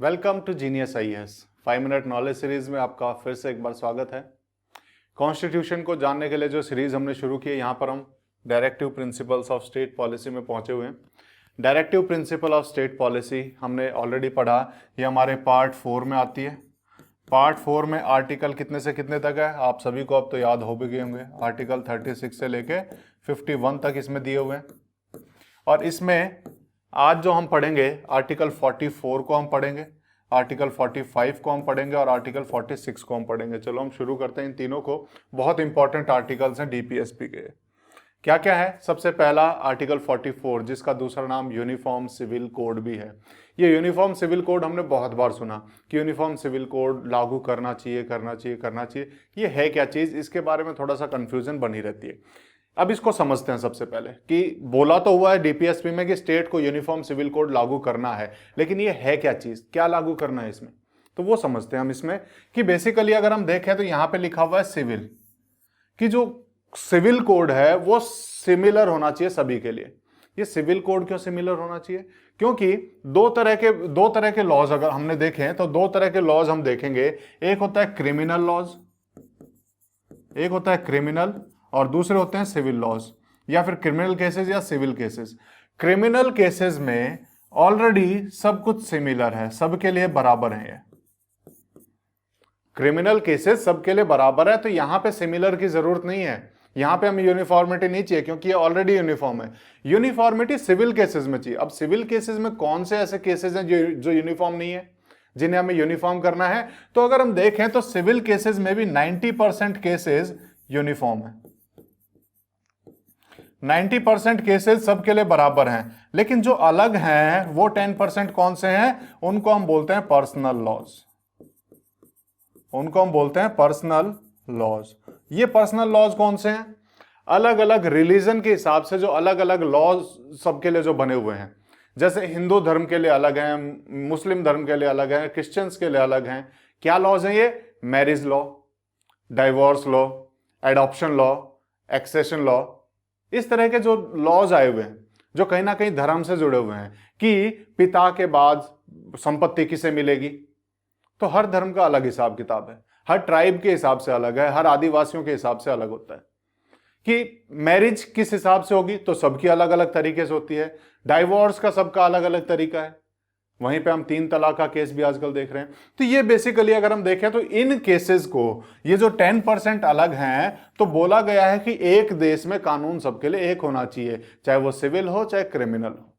Welcome to Genius IAS 5 minute knowledge series में आपका फिर से एक बार स्वागत है। कॉन्स्टिट्यूशन को जानने के लिए जो सीरीज हमने शुरू की है, यहाँ पर हम directive principles of state policy में पहुंचे हुए हैं। Directive principle of state policy हमने ऑलरेडी पढ़ा, ये हमारे पार्ट 4 में आती है। पार्ट 4 में आर्टिकल कितने से कितने तक है आप सभी को अब तो याद हो भी गए होंगे। आर्टिकल 36 से लेके 51 तक इसमें दिए हुए हैं। और इसमें आज जो हम पढ़ेंगे आर्टिकल 44 को हम पढ़ेंगे, आर्टिकल 45 को हम पढ़ेंगे और आर्टिकल 46 को हम पढ़ेंगे। चलो हम शुरू करते हैं इन तीनों को। बहुत इंपॉर्टेंट आर्टिकल्स हैं डीपीएसपी के। क्या क्या है? सबसे पहला आर्टिकल 44 जिसका दूसरा नाम यूनिफॉर्म सिविल कोड भी है। ये यूनिफॉर्म सिविल कोड हमने बहुत बार सुना कि यूनिफॉर्म सिविल कोड लागू करना चाहिए करना चाहिए करना चाहिए। ये है क्या चीज़? इसके बारे में थोड़ा सा कंफ्यूजन बनी रहती है। अब इसको समझते हैं। सबसे पहले कि बोला तो हुआ है डीपीएसपी में कि स्टेट को यूनिफॉर्म सिविल कोड लागू करना है, लेकिन ये है क्या चीज, क्या लागू करना है इसमें, तो वो समझते हैं हम इसमें। कि बेसिकली अगर हम देखें तो यहां पे लिखा हुआ है सिविल, कि जो सिविल कोड है वो सिमिलर होना चाहिए सभी के लिए। ये सिविल कोड क्यों सिमिलर होना चाहिए? क्योंकि दो तरह के लॉज अगर हमने देखें तो दो तरह के लॉज हम देखेंगे। एक होता है क्रिमिनल लॉज, एक होता है क्रिमिनल और दूसरे होते हैं सिविल लॉज, या फिर क्रिमिनल केसेस या सिविल केसेस। क्रिमिनल केसेस में ऑलरेडी सब कुछ सिमिलर है, सबके लिए बराबर है। ये क्रिमिनल केसेस सबके लिए बराबर है, तो यहां पे सिमिलर की जरूरत नहीं है। यहां पे हमें यूनिफॉर्मिटी नहीं चाहिए क्योंकि ये ऑलरेडी यूनिफॉर्म है। यूनिफॉर्मिटी सिविल केसेस में चाहिए। अब सिविल केसेस में कौन से ऐसे केसेस हैं जो यूनिफॉर्म नहीं है, जिन्हें हमें यूनिफॉर्म करना है? तो अगर हम देखें तो सिविल केसेस में भी 90% केसेस यूनिफॉर्म है। 90% केसेस सबके लिए बराबर हैं, लेकिन जो अलग हैं वो 10% कौन से हैं? उनको हम बोलते हैं पर्सनल लॉज। उनको हम बोलते हैं पर्सनल लॉज। ये पर्सनल लॉज कौन से हैं? अलग अलग रिलीजन के हिसाब से जो अलग अलग लॉज सबके लिए जो बने हुए हैं। जैसे हिंदू धर्म के लिए अलग हैं, मुस्लिम धर्म के लिए अलग हैं, क्रिश्चियंस के लिए अलग हैं। क्या लॉज हैं ये? Marriage law, divorce law, adoption law, accession law. इस तरह के जो लॉज आए हुए हैं जो कहीं ना कहीं धर्म से जुड़े हुए हैं कि पिता के बाद संपत्ति किसे मिलेगी, तो हर धर्म का अलग हिसाब किताब है, हर ट्राइब के हिसाब से अलग है, हर आदिवासियों के हिसाब से अलग होता है। कि मैरिज किस हिसाब से होगी तो सबकी अलग अलग तरीके से होती है। डाइवोर्स का सबका अलग अलग तरीका है। वहीं पे हम 3 तलाक का केस भी आजकल देख रहे हैं। तो ये बेसिकली अगर हम देखें तो इन केसेस को, ये जो 10% अलग हैं, तो बोला गया है कि एक देश में कानून सबके लिए एक होना चाहिए, चाहे वो सिविल हो चाहे क्रिमिनल हो।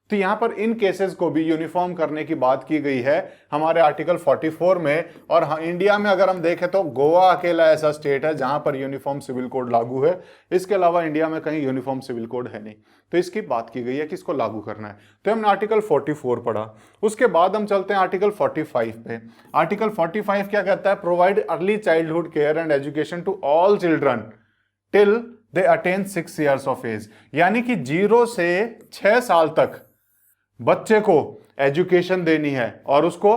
तो यहां पर इन केसेस को भी यूनिफॉर्म करने की बात की गई है हमारे आर्टिकल 44 में। और हाँ, इंडिया में अगर हम देखें तो गोवा अकेला ऐसा स्टेट है जहां पर यूनिफॉर्म सिविल कोड लागू है। इसके अलावा इंडिया में कहीं यूनिफॉर्म सिविल कोड है नहीं। तो इसकी बात की गई है कि इसको लागू करना है। तो हमने आर्टिकल 44 पढ़ा। उसके बाद हम चलते हैं आर्टिकल 45 पे। आर्टिकल 45 क्या कहता है? Provide early childhood care and education to all children till they attain 6 years of age. यानी कि 0 से 6 साल तक बच्चे को एजुकेशन देनी है और उसको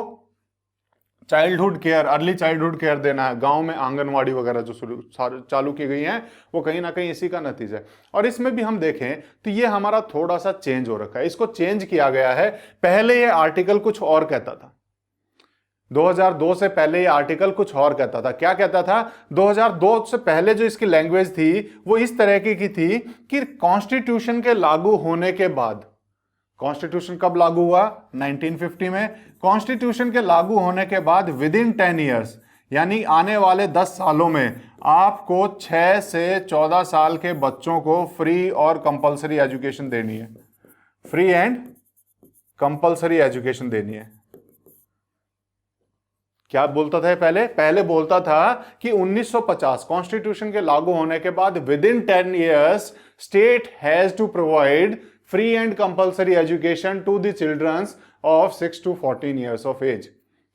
childhood care, early childhood care देना है। गांव में आंगनवाड़ी वगैरह जो चालू की गई हैं वो कहीं ना कहीं इसी का नतीजा है। और इसमें भी हम देखें तो ये हमारा थोड़ा सा चेंज हो रखा है। इसको चेंज किया गया है। पहले ये आर्टिकल कुछ और कहता था। 2002 से पहले ये आर्टिकल कुछ और कहता था। क्या कहता था? 2002 से पहले जो इसकी लैंग्वेज थी वो इस तरह की थी कि कॉन्स्टिट्यूशन के लागू होने के बाद, कॉन्स्टिट्यूशन कब लागू हुआ? 1950 में। कॉन्स्टिट्यूशन के लागू होने के बाद विद इन 10 years, यानी आने वाले 10 सालों में आपको 6 से 14 साल के बच्चों को फ्री और कंपलसरी एजुकेशन देनी है। फ्री एंड कंपलसरी एजुकेशन देनी है। क्या बोलता था पहले बोलता था कि 1950 कॉन्स्टिट्यूशन के लागू होने के बाद within 10 years state has to provide free and compulsory education to the childrens of 6 to 14 years of age.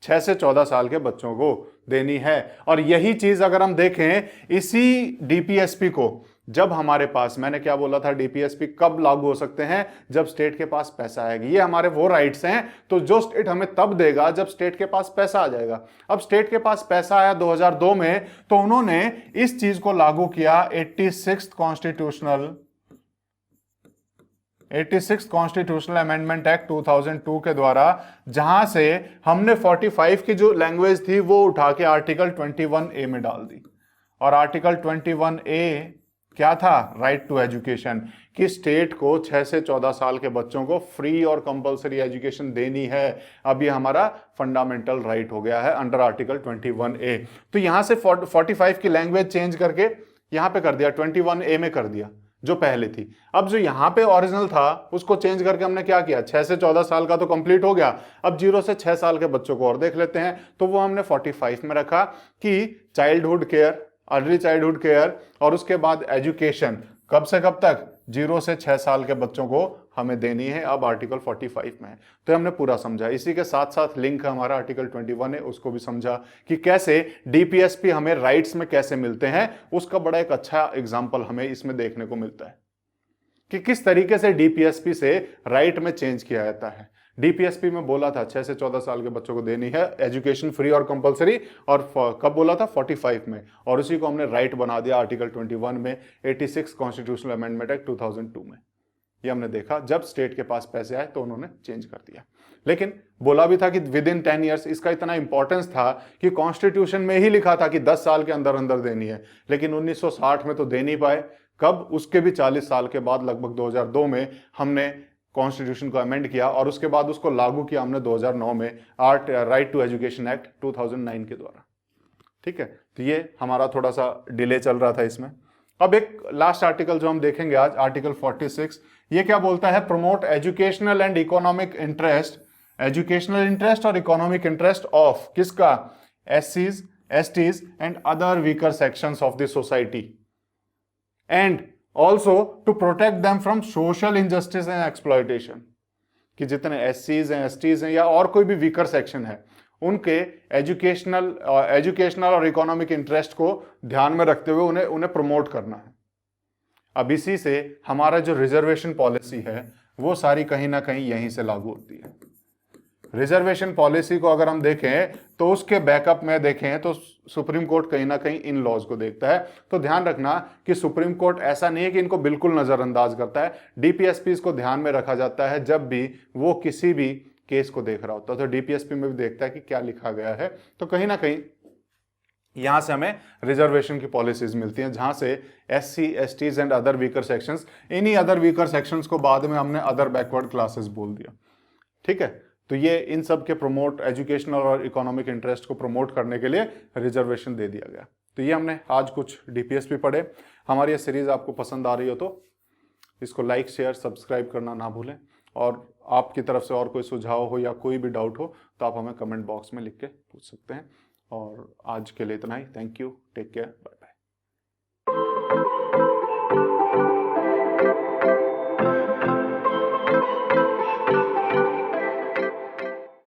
6 से 14 साल के बच्चों को देनी है। और यही चीज अगर हम देखें इसी डीपीएसपी को, जब हमारे पास, मैंने क्या बोला था, डीपीएसपी कब लागू हो सकते हैं? जब स्टेट के पास पैसा आएगा। ये हमारे वो राइट्स हैं तो जो स्टेट हमें तब देगा जब स्टेट के पास पैसा आ जाएगा। अब स्टेट के पास पैसा आया 2002 में, तो उन्होंने इस चीज को लागू किया। 86th 86 कॉन्स्टिट्यूशनल अमेंडमेंट एक्ट 2002 के द्वारा, जहां से हमने 45 की जो लैंग्वेज थी वो उठा के आर्टिकल 21A में डाल दी। और आर्टिकल 21A क्या था? राइट टू एजुकेशन, कि स्टेट को 6 से 14 साल के बच्चों को फ्री और कंपलसरी एजुकेशन देनी है। अब ये हमारा फंडामेंटल राइट हो गया है अंडर आर्टिकल 21A। तो यहां से 45 की लैंग्वेज चेंज करके यहां पे कर दिया, 21A में कर दिया जो पहले थी। अब जो यहां पे ओरिजिनल था उसको चेंज करके हमने क्या किया, 6 से 14 साल का तो कंप्लीट हो गया, अब 0 से 6 साल के बच्चों को और देख लेते हैं। तो वो हमने 45 में रखा कि childhood care, early childhood care और उसके बाद एजुकेशन कब से कब तक, 0 से 6 साल के बच्चों को हमें देनी है। अब आर्टिकल 45 में है। तो हमने पूरा समझा। इसी के साथ साथ लिंक है हमारा आर्टिकल 21 है, उसको भी समझा कि कैसे डीपीएसपी हमें राइट्स में कैसे मिलते हैं। उसका बड़ा एक अच्छा एग्जाम्पल हमें इसमें देखने को मिलता है कि किस तरीके से डीपीएसपी से राइट में चेंज किया जाता है। डीपीएसपी में बोला था 6 से 14 साल के बच्चों को देनी है एजुकेशन फ्री और कंपलसरी, और कब बोला था? 45 में। और उसी को हमने राइट बना दिया आर्टिकल 21 में 86 कॉन्स्टिट्यूशनल अमेंडमेंट एक्ट 2002 में। ये हमने देखा जब स्टेट के पास पैसे आए तो उन्होंने चेंज कर दिया। लेकिन बोला भी था कि विद इन 10 ईयर्स, इसका इतना इंपॉर्टेंस था कि कॉन्स्टिट्यूशन में ही लिखा था कि 10 साल के अंदर अंदर देनी है, लेकिन 1960 में तो दे नहीं पाए। कब? उसके भी 40 साल के बाद, लगभग 2002 में हमने कॉन्स्टिट्यूशन को अमेंड किया और उसके बाद उसको लागू किया हमने 2009 में राइट टू एजुकेशन एक्ट 2009 के द्वारा। ठीक है, तो ये हमारा थोड़ा सा डिले चल रहा था इसमें। अब एक लास्ट आर्टिकल जो हम देखेंगे आज, आर्टिकल 46, ये क्या बोलता है? Promote educational and economic interest, educational interest और इकोनॉमिक इंटरेस्ट ऑफ किसका? एससीज, STs and other weaker sections of the society, and also to protect them from social injustice and exploitation, कि जितने एससीज हैं, एसटीज हैं या और कोई भी वीकर सेक्शन है, उनके एजुकेशनल और इकोनॉमिक इंटरेस्ट को ध्यान में रखते हुए उन्हें प्रमोट करना है। अब इसी से हमारा जो रिजर्वेशन पॉलिसी है वो सारी कहीं ना कहीं यहीं से लागू होती है। रिजर्वेशन पॉलिसी को अगर हम देखें तो उसके बैकअप में देखें तो सुप्रीम कोर्ट कहीं ना कहीं इन लॉज को देखता है। तो ध्यान रखना कि सुप्रीम कोर्ट ऐसा नहीं है कि इनको बिल्कुल नजरअंदाज करता है। डीपीएसपी को ध्यान में रखा जाता है जब भी वो किसी भी केस को देख रहा होता है, तो डीपीएसपी में भी देखता है कि क्या लिखा गया है। तो कहीं ना कहीं यहां से हमें रिजर्वेशन की पॉलिसीज मिलती हैं, जहां से SC, STs and other weaker sections, इन्हीं अदर वीकर सेक्शंस को बाद में हमने अदर बैकवर्ड क्लासेस बोल दिया। ठीक है, तो ये इन सब के प्रमोट, एजुकेशनल और इकोनॉमिक इंटरेस्ट को प्रमोट करने के लिए रिजर्वेशन दे दिया गया। तो ये हमने आज कुछ डीपीएसपी पढ़े। हमारी ये सीरीज आपको पसंद आ रही हो तो इसको लाइक, शेयर, सब्सक्राइब करना ना भूलें। और आपकी तरफ से और कोई सुझाव हो या कोई भी डाउट हो तो आप हमें कमेंट बॉक्स में लिख के पूछ सकते हैं। और आज के लिए इतना ही। Thank you, take care, bye.